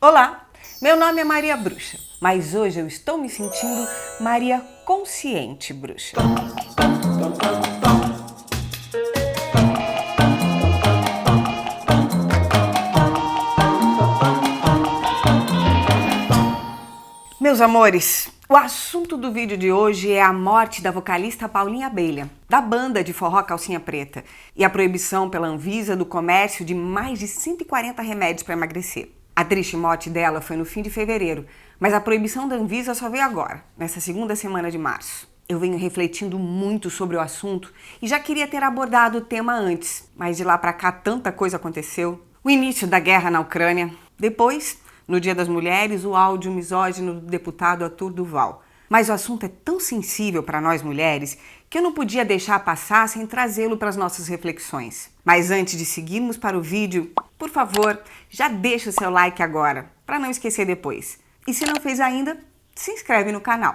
Olá, meu nome é Maria Bruxa, mas hoje eu estou me sentindo Maria Consciente Bruxa. Meus amores, o assunto do vídeo de hoje é a morte da vocalista Paulinha Abelha, da banda de forró Calcinha Preta, e a proibição pela Anvisa do comércio de mais de 140 remédios para emagrecer. A triste morte dela foi no fim de fevereiro, mas a proibição da Anvisa só veio agora, nessa segunda semana de março. Eu venho refletindo muito sobre o assunto e já queria ter abordado o tema antes, mas de lá pra cá tanta coisa aconteceu. O início da guerra na Ucrânia, depois, no Dia das Mulheres, o áudio misógino do deputado Arthur Duval. Mas o assunto é tão sensível para nós mulheres que eu não podia deixar passar sem trazê-lo para as nossas reflexões. Mas antes de seguirmos para o vídeo, por favor, já deixa o seu like agora, para não esquecer depois. E se não fez ainda, se inscreve no canal.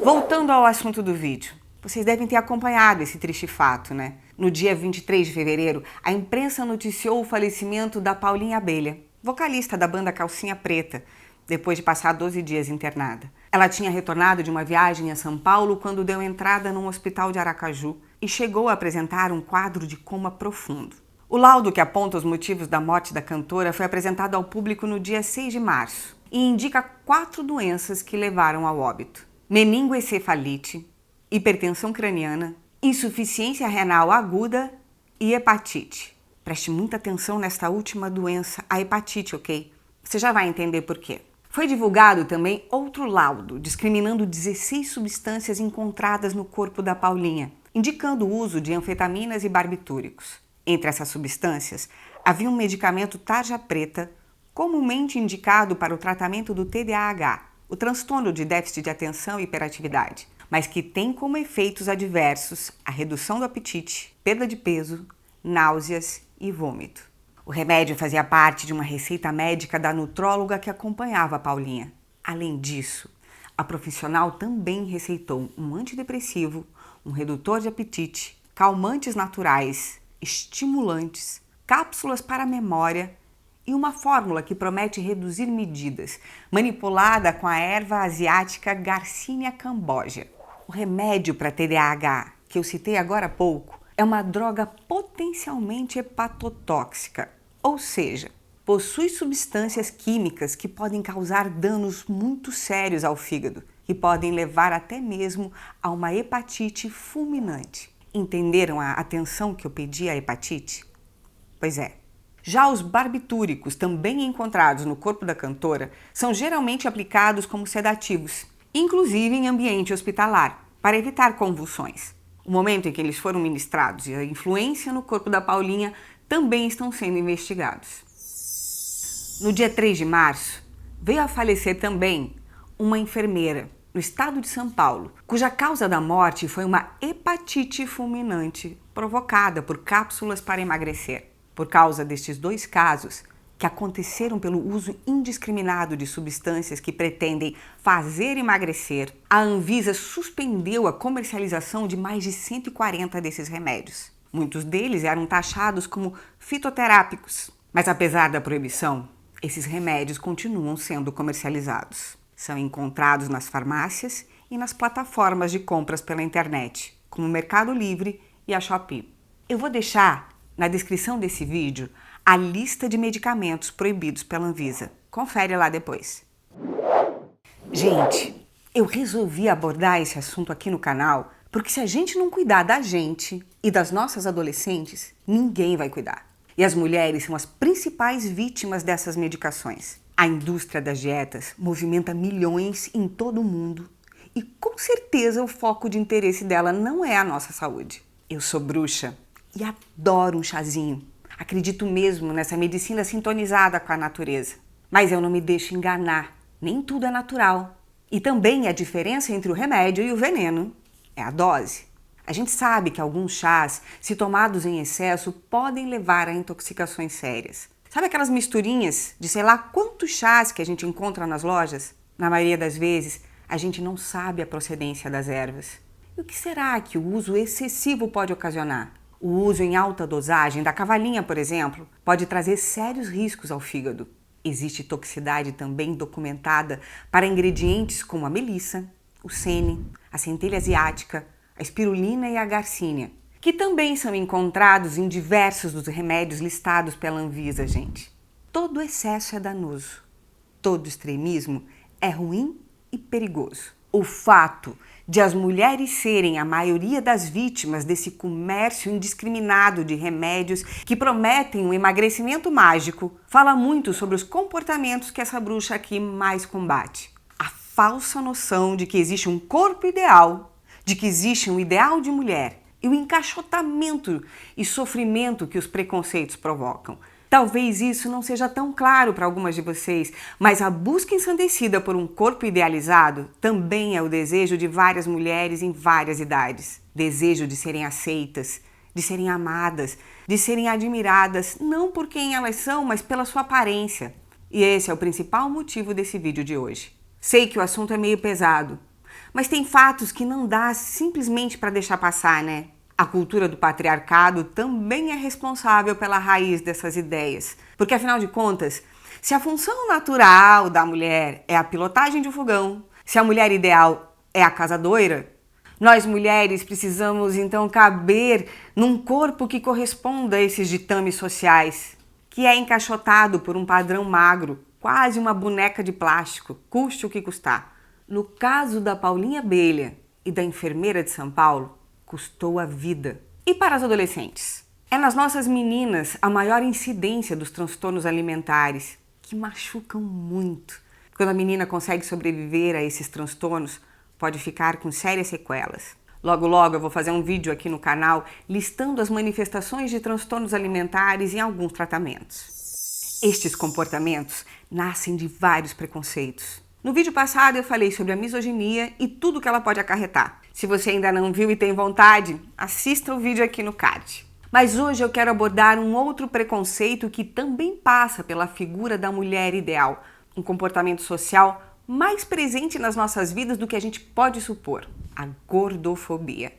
Voltando ao assunto do vídeo, vocês devem ter acompanhado esse triste fato, né? No dia 23 de fevereiro, a imprensa noticiou o falecimento da Paulinha Abelha, vocalista da banda Calcinha Preta, depois de passar 12 dias internada. Ela tinha retornado de uma viagem a São Paulo quando deu entrada num hospital de Aracaju e chegou a apresentar um quadro de coma profundo. O laudo que aponta os motivos da morte da cantora foi apresentado ao público no dia 6 de março e indica 4 doenças que levaram ao óbito: meningoencefalite, hipertensão craniana, insuficiência renal aguda e hepatite. Preste muita atenção nesta última doença, a hepatite, ok? Você já vai entender por quê. Foi divulgado também outro laudo, discriminando 16 substâncias encontradas no corpo da Paulinha, indicando o uso de anfetaminas e barbitúricos. Entre essas substâncias, havia um medicamento tarja preta, comumente indicado para o tratamento do TDAH, o transtorno de déficit de atenção e hiperatividade, mas que tem como efeitos adversos a redução do apetite, perda de peso, náuseas e vômito. O remédio fazia parte de uma receita médica da nutróloga que acompanhava a Paulinha. Além disso, a profissional também receitou um antidepressivo, um redutor de apetite, calmantes naturais, estimulantes, cápsulas para a memória e uma fórmula que promete reduzir medidas, manipulada com a erva asiática Garcinia cambogia. O remédio para TDAH, que eu citei agora há pouco, é uma droga potencialmente hepatotóxica, ou seja, possui substâncias químicas que podem causar danos muito sérios ao fígado e podem levar até mesmo a uma hepatite fulminante. Entenderam a atenção que eu pedi à hepatite? Pois é. Já os barbitúricos, também encontrados no corpo da cantora, são geralmente aplicados como sedativos, inclusive em ambiente hospitalar, para evitar convulsões. O momento em que eles foram ministrados e a influência no corpo da Paulinha também estão sendo investigados. No dia 3 de março, veio a falecer também uma enfermeira no estado de São Paulo, cuja causa da morte foi uma hepatite fulminante provocada por cápsulas para emagrecer. Por causa destes 2 casos, que aconteceram pelo uso indiscriminado de substâncias que pretendem fazer emagrecer, a Anvisa suspendeu a comercialização de mais de 140 desses remédios. Muitos deles eram taxados como fitoterápicos, mas apesar da proibição, esses remédios continuam sendo comercializados. São encontrados nas farmácias e nas plataformas de compras pela internet, como o Mercado Livre e a Shopee. Eu vou deixar na descrição desse vídeo a lista de medicamentos proibidos pela Anvisa. Confere lá depois. Gente, eu resolvi abordar esse assunto aqui no canal porque se a gente não cuidar da gente e das nossas adolescentes, ninguém vai cuidar. E as mulheres são as principais vítimas dessas medicações. A indústria das dietas movimenta milhões em todo o mundo e com certeza o foco de interesse dela não é a nossa saúde. Eu sou bruxa e adoro um chazinho. Acredito mesmo nessa medicina sintonizada com a natureza. Mas eu não me deixo enganar, nem tudo é natural. E também a diferença entre o remédio e o veneno é a dose. A gente sabe que alguns chás, se tomados em excesso, podem levar a intoxicações sérias. Sabe aquelas misturinhas de sei lá quantos chás que a gente encontra nas lojas? Na maioria das vezes, a gente não sabe a procedência das ervas. E o que será que o uso excessivo pode ocasionar? O uso em alta dosagem da cavalinha, por exemplo, pode trazer sérios riscos ao fígado. Existe toxicidade também documentada para ingredientes como a melissa, o sene, a centelha asiática, a espirulina e a garcínia, que também são encontrados em diversos dos remédios listados pela Anvisa, gente. Todo excesso é danoso, todo extremismo é ruim e perigoso. O fato de as mulheres serem a maioria das vítimas desse comércio indiscriminado de remédios que prometem um emagrecimento mágico fala muito sobre os comportamentos que essa bruxa aqui mais combate. A falsa noção de que existe um corpo ideal, de que existe um ideal de mulher e o encaixotamento e sofrimento que os preconceitos provocam. Talvez isso não seja tão claro para algumas de vocês, mas a busca ensandecida por um corpo idealizado também é o desejo de várias mulheres em várias idades. Desejo de serem aceitas, de serem amadas, de serem admiradas, não por quem elas são, mas pela sua aparência. E esse é o principal motivo desse vídeo de hoje. Sei que o assunto é meio pesado, mas tem fatos que não dá simplesmente para deixar passar, né? A cultura do patriarcado também é responsável pela raiz dessas ideias, porque afinal de contas, se a função natural da mulher é a pilotagem de um fogão, se a mulher ideal é a casadoira, nós mulheres precisamos então caber num corpo que corresponda a esses ditames sociais, que é encaixotado por um padrão magro, quase uma boneca de plástico, custe o que custar. No caso da Paulinha Abelha e da enfermeira de São Paulo, custou a vida. E para as adolescentes? É nas nossas meninas a maior incidência dos transtornos alimentares, que machucam muito. Quando a menina consegue sobreviver a esses transtornos, pode ficar com sérias sequelas. Logo, logo eu vou fazer um vídeo aqui no canal listando as manifestações de transtornos alimentares em alguns tratamentos. Estes comportamentos nascem de vários preconceitos. No vídeo passado eu falei sobre a misoginia e tudo que ela pode acarretar. Se você ainda não viu e tem vontade, assista o vídeo aqui no card. Mas hoje eu quero abordar um outro preconceito que também passa pela figura da mulher ideal, um comportamento social mais presente nas nossas vidas do que a gente pode supor, a gordofobia.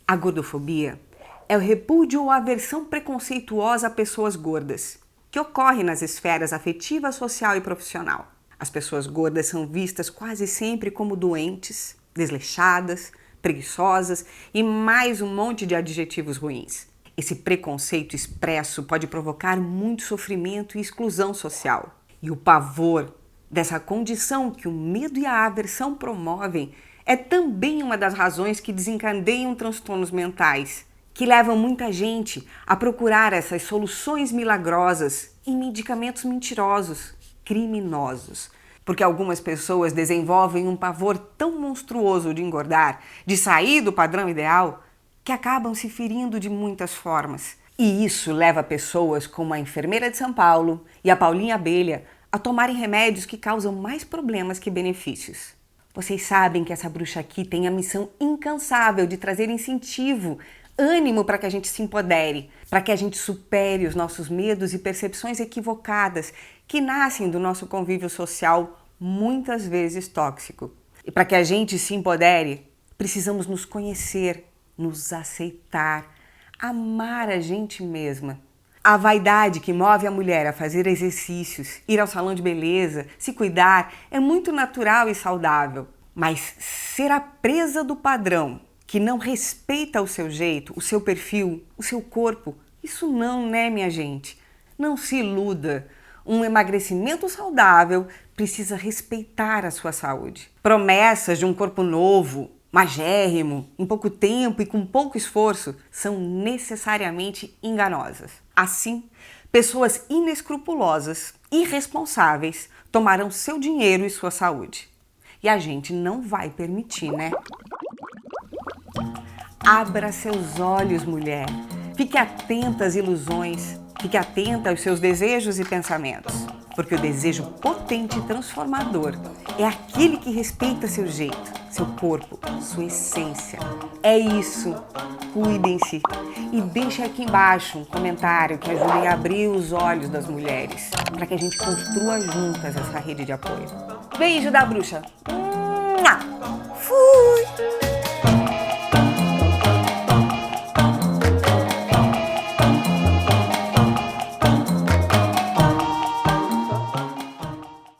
A gordofobia é o repúdio ou aversão preconceituosa a pessoas gordas, que ocorre nas esferas afetiva, social e profissional. As pessoas gordas são vistas quase sempre como doentes, desleixadas, preguiçosas e mais um monte de adjetivos ruins. Esse preconceito expresso pode provocar muito sofrimento e exclusão social. E o pavor dessa condição que o medo e a aversão promovem é também uma das razões que desencadeiam transtornos mentais, que levam muita gente a procurar essas soluções milagrosas em medicamentos mentirosos, criminosos. Porque algumas pessoas desenvolvem um pavor tão monstruoso de engordar, de sair do padrão ideal, que acabam se ferindo de muitas formas. E isso leva pessoas como a enfermeira de São Paulo e a Paulinha Abelha a tomarem remédios que causam mais problemas que benefícios. Vocês sabem que essa bruxa aqui tem a missão incansável de trazer incentivo, ânimo para que a gente se empodere, para que a gente supere os nossos medos e percepções equivocadas que nascem do nosso convívio social, muitas vezes tóxico. E para que a gente se empodere, precisamos nos conhecer, nos aceitar, amar a gente mesma. A vaidade que move a mulher a fazer exercícios, ir ao salão de beleza, se cuidar, é muito natural e saudável. Mas ser a presa do padrão, que não respeita o seu jeito, o seu perfil, o seu corpo, isso não, né, minha gente? Não se iluda. Um emagrecimento saudável precisa respeitar a sua saúde. Promessas de um corpo novo, magérrimo, em pouco tempo e com pouco esforço são necessariamente enganosas. Assim, pessoas inescrupulosas, irresponsáveis, tomarão seu dinheiro e sua saúde. E a gente não vai permitir, né? Abra seus olhos, mulher. Fique atenta às ilusões. Fique atenta aos seus desejos e pensamentos, porque o desejo potente e transformador é aquele que respeita seu jeito, seu corpo, sua essência. É isso. Cuidem-se e deixe aqui embaixo um comentário que ajude a abrir os olhos das mulheres, para que a gente construa juntas essa rede de apoio. Beijo da bruxa!